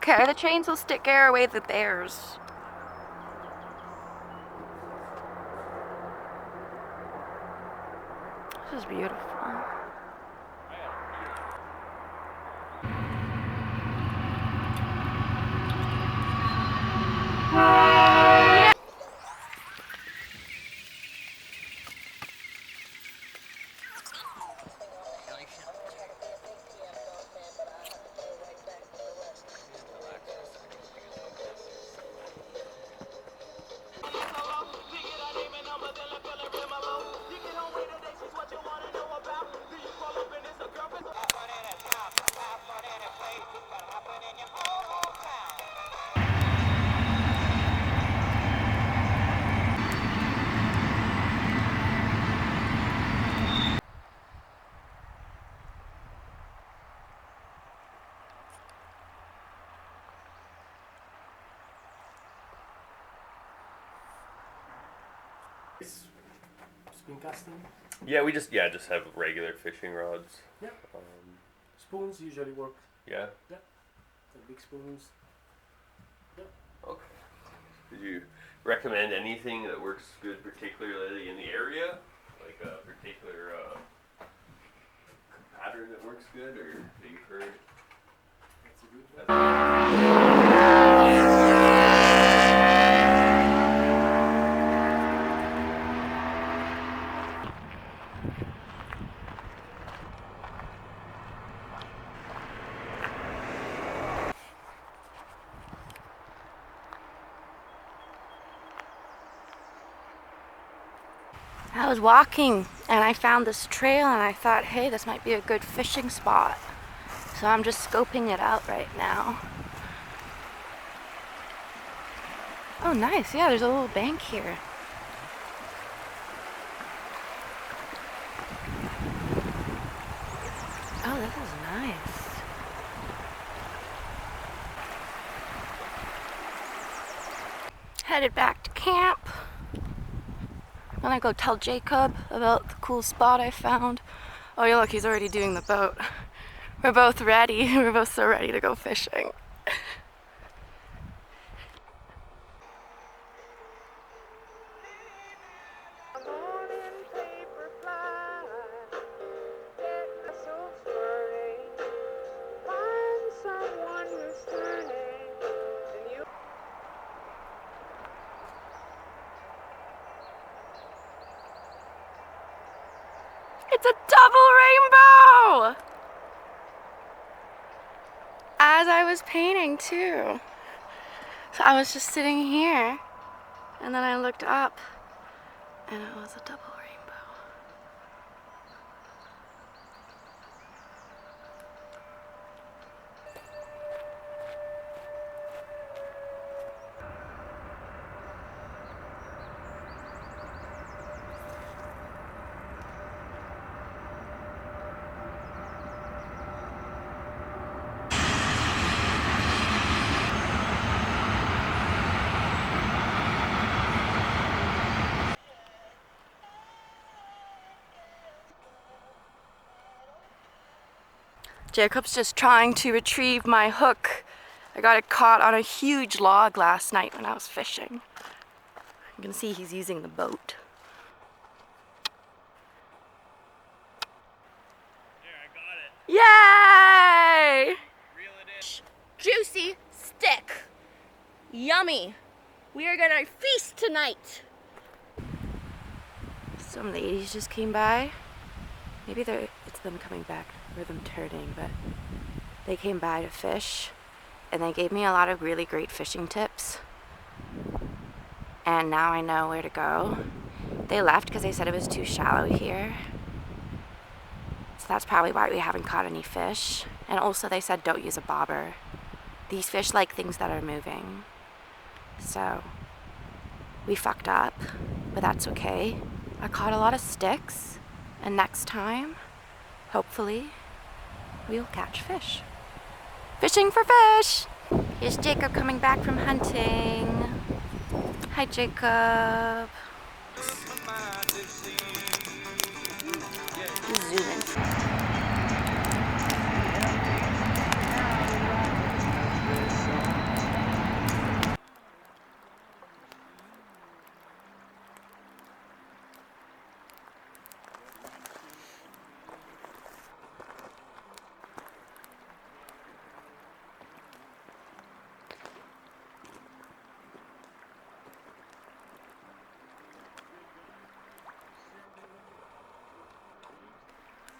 okay. The chains will scare away the bears. This is beautiful. Spoon casting? Yeah, we just have regular fishing rods. Yeah. Spoons usually work. Yeah. Yeah. The big spoons. Yeah. Okay. Did you recommend anything that works good, particularly in the area, like a particular pattern that works good, or that you've heard? That's a good one. I was walking and I found this trail and I thought, hey, this might be a good fishing spot. So I'm just scoping it out right now. Oh, nice. Yeah, there's a little bank here. Oh, this is nice. Headed back to camp. I'm gonna go tell Jacob about the cool spot I found. Oh yeah, look, he's already doing the boat. We're both ready. We're both so ready to go fishing. It's a double rainbow! As I was painting too. So I was just sitting here and then I looked up and it was a double rainbow. Jacob's just trying to retrieve my hook. I got it caught on a huge log last night when I was fishing. You can see he's using the boat. There, I got it. Yay! Reel it in. Juicy stick. Yummy. We are gonna feast tonight. Some ladies just came by. Maybe it's them coming back or them turning, but they came by to fish and they gave me a lot of really great fishing tips. And now I know where to go. They left because they said it was too shallow here. So that's probably why we haven't caught any fish. And also they said don't use a bobber. These fish like things that are moving. So we fucked up, but that's okay. I caught a lot of sticks, and next time, hopefully, we'll catch fish. Fishing for fish! Here's Jacob coming back from hunting. Hi, Jacob. Zoom in.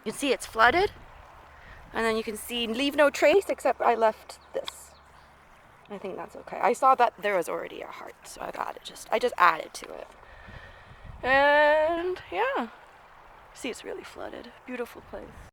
You can see it's flooded. And then you can see leave no trace except I left this. I think that's okay. I saw that there was already a heart, so I just added to it. And yeah. See, it's really flooded. Beautiful place.